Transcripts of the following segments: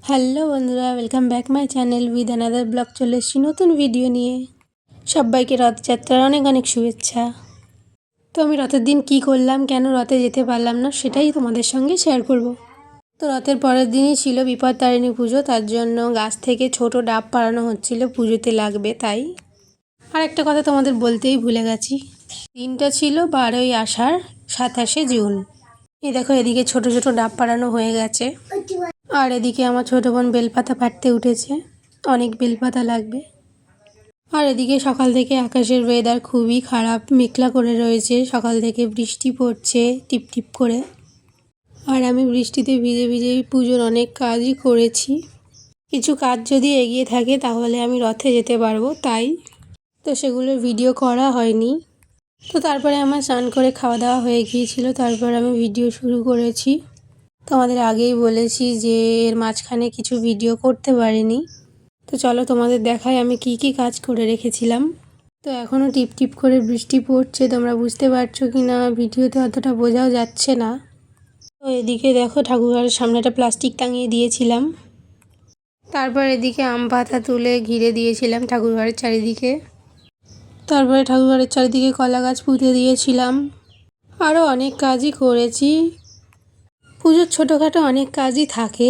Hello বন্ধুরা, welcome back my channel with another blog. চলে এসেছি নতুন ভিডিও নিয়ে। সবাইকে রথযাত্রার অনেক অনেক শুভেচ্ছা। তো আমি রথের দিন কি করলাম, কেন রথে যেতে পারলাম না, সেটাই তোমাদের সঙ্গে শেয়ার করব। তো রথের পরের দিনই ছিল বিপত্তারিণী পুজো, তার জন্য গাছ থেকে ছোট ডাব পাড়ানো হচ্ছিল, পুজোতে লাগবে তাই। আর একটা কথা তোমাদের বলতেই ভুলে গেছি, দিনটা ছিল 12ই আষাঢ় 27শে জুন। এই দেখো, এদিকে ছোট ছোট ডাব পাড়ানো হয়ে গেছে, আর এদিকে আমার ছোটো বোন বেলপাতা পাড়তে উঠেছে, অনেক বেলপাতা লাগবে। আর এদিকে সকাল থেকে আকাশের ওয়েদার খুবই খারাপ, মেঘলা করে রয়েছে, সকাল থেকে বৃষ্টি পড়ছে টিপ টিপ করে। আর আমি বৃষ্টিতে ভিজে ভিজেই পুজোর অনেক কাজই করেছি। কিছু কাজ যদি এগিয়ে থাকে তাহলে আমি রথে যেতে পারবো, তাই তো সেগুলোর ভিডিও করা হয়নি। তো তারপরে আমার স্নান করে খাওয়া দাওয়া হয়ে গিয়েছিল, তারপর আমি ভিডিও শুরু করেছি। তোমাদের আগেই বলেছি যে এর মাঝখানে কিছু ভিডিও করতে পারিনি। তো চলো তোমাদের দেখাই আমি কি কি কাজ করে রেখেছিলাম। তো এখনও টিপ টিপ করে বৃষ্টি পড়ছে, তোমরা বুঝতে পারছো কি না ভিডিওতে অতটা বোঝাও যাচ্ছে না। তো এদিকে দেখো, ঠাকুরঘরের সামনে একটা প্লাস্টিক টাঙিয়ে দিয়েছিলাম। তারপর এদিকে আম পাতা তুলে ঘিরে দিয়েছিলাম ঠাকুরঘরের চারিদিকে। তারপরে ঠাকুরঘরের চারিদিকে কলা গাছ পুঁতে দিয়েছিলাম। আরও অনেক কাজই করেছি। পুজোর ছোটোখাটো অনেক কাজই থাকে।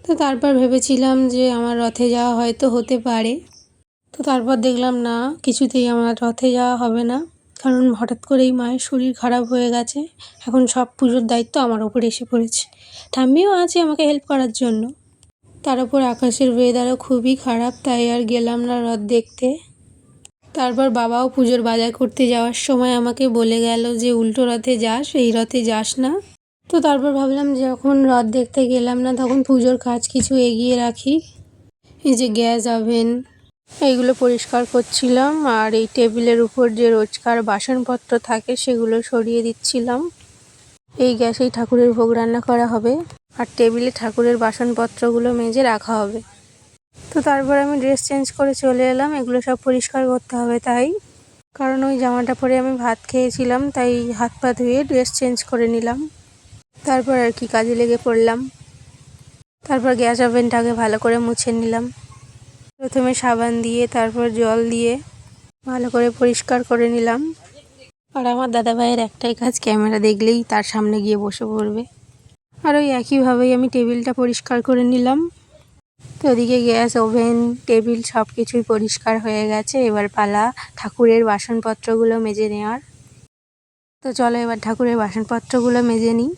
তো তারপর ভেবেছিলাম যে আমার রথে যাওয়া হয়তো হতে পারে। তো তারপর দেখলাম না, কিছুতেই আমার রথে যাওয়া হবে না, কারণ হঠাৎ করেই মায়ের শরীর খারাপ হয়ে গেছে। এখন সব পুজোর দায়িত্ব আমার ওপর এসে পড়েছে। ঠাম্মিও আছে আমাকে হেল্প করার জন্য। তার উপর আকাশের ওয়েদারও খুবই খারাপ, তাই আর গেলাম না রথ দেখতে। তারপর বাবাও পুজোর বাজার করতে যাওয়ার সময় আমাকে বলে গেল যে উল্টো রথে যাস, এই রথে যাস না। তো তারপর ভাবলাম যখন রথ দেখতে গেলাম না, তখন পুজোর কাজ কিছু এগিয়ে রাখি। এই যে গ্যাস ওভেন এইগুলো পরিষ্কার করছিলাম, আর এই টেবিলের উপর যে রোজকার বাসনপত্র থাকে সেগুলো সরিয়ে দিচ্ছিলাম। এই গ্যাসেই ঠাকুরের ভোগ রান্না করা হবে, আর টেবিলে ঠাকুরের বাসনপত্রগুলো মেজে রাখা হবে। তো তারপর আমি ড্রেস চেঞ্জ করে চলে এলাম, এগুলো সব পরিষ্কার করতে হবে তাই। কারণ ওই জামাটা পরে আমি ভাত খেয়েছিলাম, তাই হাত পা ধুয়ে ড্রেস চেঞ্জ করে নিলাম। তারপর আর কি কাজে লেগে পড়লাম। তারপর গ্যাস ওভেনটাকে ভালো করে মুছে নিলাম। প্রথমে সাবান দিয়ে তারপর জল দিয়ে ভালো করে পরিষ্কার করে নিলাম। আর আমার দাদাভাইয়ের একটাই কাজ, ক্যামেরা দেখলেই তার সামনে গিয়ে বসে পড়বে। আর ওই একইভাবেই আমি টেবিলটা পরিষ্কার করে নিলাম। তো ওদিকে গ্যাস ওভেন টেবিল সব কিছুই পরিষ্কার হয়ে গেছে, এবার পালা ঠাকুরের বাসনপত্রগুলো মেজে নেওয়ার। তো চলো এবার ঠাকুরের বাসনপত্রগুলো মেজে নিই।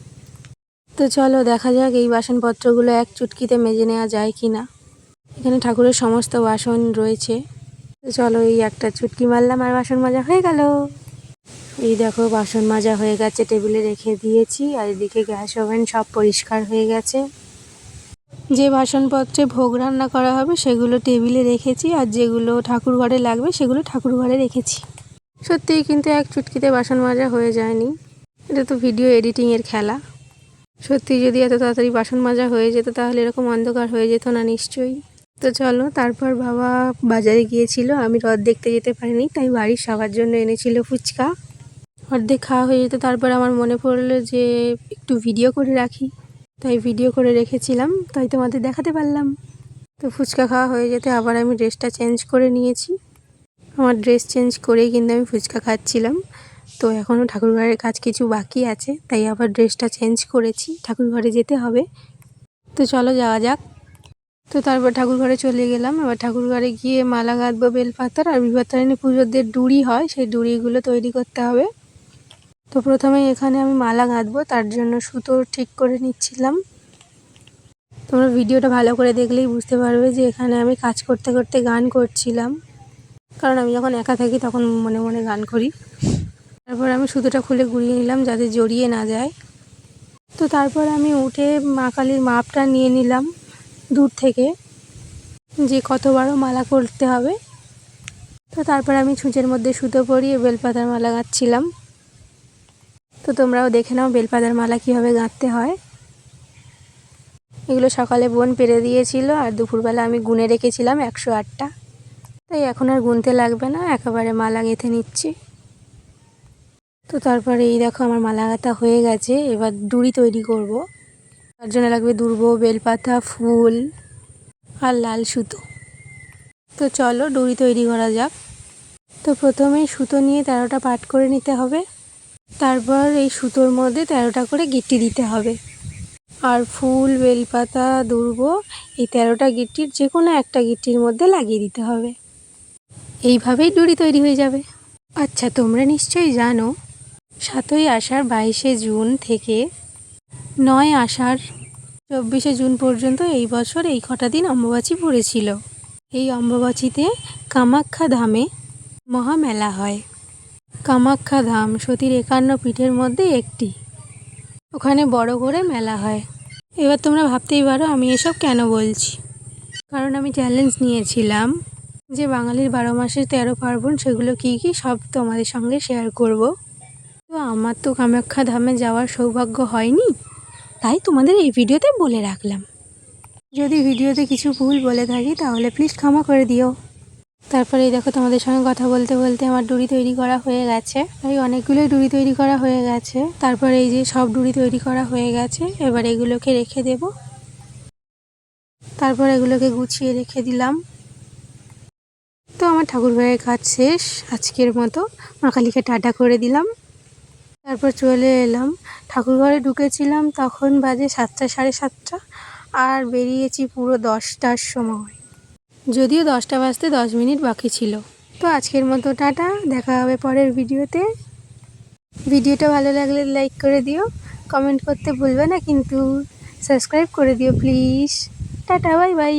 তো চলো দেখা যাক এই বাসনপত্রগুলো এক চুটকিতে মেজে নেওয়া যায় কি না। এখানে ঠাকুরের সমস্ত বাসন রয়েছে। তো চলো এই একটা চুটকি মারলাম আর বাসন মাজা হয়ে গেল। এই দেখো বাসন মাজা হয়ে গেছে, টেবিলে রেখে দিয়েছি। আর এদিকে গ্যাস ওভেন সব পরিষ্কার হয়ে গেছে। যে বাসনপত্রে ভোগ রান্না করা হবে সেগুলো টেবিলে রেখেছি, আর যেগুলো ঠাকুর ঘরে লাগবে সেগুলো ঠাকুর ঘরে রেখেছি। সত্যিই কিন্তু এক চুটকিতে বাসন মাজা হয়ে যায়নি, এটা তো ভিডিও এডিটিংয়ের খেলা। সত্যি যদি এত তাড়াতাড়ি বাসন মাজা হয়ে যেত তাহলে এরকম অন্ধকার হয়ে যেত না নিশ্চয়ই। তো চলো, তারপর বাবা বাজারে গিয়েছিল, আমি রথ দেখতে যেতে পারিনি, তাই বাড়ির সবার জন্য এনেছিল ফুচকা। অর্ধেক খাওয়া হয়ে যেত, তারপর আমার মনে পড়লো যে একটু ভিডিও করে রাখি, তাই ভিডিও করে রেখেছিলাম, তাই তোমাদের দেখাতে পারলাম। তো ফুচকা খাওয়া হয়ে যেতে আবার আমি ড্রেসটা চেঞ্জ করে নিয়েছি। আমার ড্রেস চেঞ্জ করেই কিন্তু আমি ফুচকা খাচ্ছিলাম। তো এখনও ঠাকুরঘরের কাজ কিছু বাকি আছে, তাই আবার ড্রেসটা চেঞ্জ করেছি, ঠাকুরঘরে যেতে হবে। তো চলো যাওয়া যাক। তো তারপর ঠাকুরঘরে চলে গেলাম। এবার ঠাকুরঘরে গিয়ে মালা গাঁথবো বেলপাতার, আর বিপত্তারিণী পুজোর যে ডুরি হয় সেই ডুরিগুলো তৈরি করতে হবে। তো প্রথমেই এখানে আমি মালা গাঁথবো, তার জন্য সুতো ঠিক করে নিচ্ছিলাম। তোমরা ভিডিওটা ভালো করে দেখলেই বুঝতে পারবে যে এখানে আমি কাজ করতে করতে গান করছিলাম, কারণ আমি যখন একা থাকি তখন মনে মনে গান করি। তারপর আমি সুতোটা খুলে গুড়িয়ে নিলাম যাতে জড়িয়ে না যায়। তো তারপর আমি উঠে মা কালীর মাপটা নিয়ে নিলাম দূর থেকে, যে কত বড় মালা করতে হবে। তো তারপর আমি ছুঁচের মধ্যে সুতো পরিয়ে বেলপাতার মালা গাঁথছিলাম। তো তোমরাও দেখে নাও বেলপাতার মালা কীভাবে গাঁথতে হয়। এগুলো সকালে বোন পেরে দিয়েছিল, আর দুপুরবেলা আমি গুনে রেখেছিলাম 108টা, তাই এখন আর গুনতে লাগবে না, একেবারে মালা গেঁথে নিচ্ছি। তো তারপরে এই দেখো আমার মালা গাঁথা হয়ে গেছে, এবার ডুরি তৈরি করব। তার জন্য লাগবে দুর্ব, বেলপাতা, ফুল আর লাল সুতো। তো চলো ডুরি তৈরি করা যাক। তো প্রথমেই সুতো নিয়ে 13টা পাট করে নিতে হবে। তারপর এই সুতোর মধ্যে 13টা করে গিট্টি দিতে হবে। আর ফুল, বেলপাতা, দুর্ব এই 13টা গিট্টির যে কোনো একটা গিট্টির মধ্যে লাগিয়ে দিতে হবে। এইভাবেই ডুরি তৈরি হয়ে যাবে। আচ্ছা, তোমরা নিশ্চয়ই জানো 7ই আষাঢ় 22শে জুন থেকে 9 আষাঢ় 24শে জুন পর্যন্ত এই বছর এই কটা দিন অম্বুবাচী পড়েছিল। এই অম্বুবাচীতে কামাখ্যা ধামে মহামেলা হয়। কামাখ্যা ধাম সতীর 51 পীঠের মধ্যে একটি। ওখানে বড় করে মেলা হয়। এবার তোমরা ভাবতেই পারো আমি এসব কেন বলছি। কারণ আমি চ্যালেঞ্জ নিয়েছিলাম যে বাঙালির 12 মাসের 13 পার্বণ সেগুলো কী কী সব তোমাদের সঙ্গে শেয়ার করব। তো আমার তো কামাখ্যা ধামে যাওয়ার সৌভাগ্য হয়নি, তাই তোমাদের এই ভিডিওতে বলে রাখলাম। যদি ভিডিওতে কিছু ভুল বলে থাকি তাহলে প্লিজ ক্ষমা করে দিও। তারপরে এই দেখো তোমাদের সঙ্গে কথা বলতে বলতে আমার ডুরি তৈরি করা হয়ে গেছে। তাই অনেকগুলোই ডুরি তৈরি করা হয়ে গেছে। তারপরে এই যে সব ডুরি তৈরি করা হয়ে গেছে, এবার এগুলোকে রেখে দেব। তারপর এগুলোকে গুছিয়ে রেখে দিলাম। তো আমার ঠাকুরঘরের কাজ শেষ আজকের মতো। মা কালীকে টাটা করে দিলাম। তারপর চলে এলাম। ঠাকুরঘরে ঢুকেছিলাম তখন বাজে 7টা, সাড়ে 7টা, আর বেরিয়েছি পুরো 10টার সময়। যদিও 10টা বাজতে 10 মিনিট বাকি ছিল। তো আজকের মতো টাটা, দেখা হবে পরের ভিডিওতে। ভিডিওটা ভালো লাগলে লাইক করে দিও, কমেন্ট করতে ভুলবে না কিন্তু, সাবস্ক্রাইব করে দিও প্লিজ। Tata, bye bye.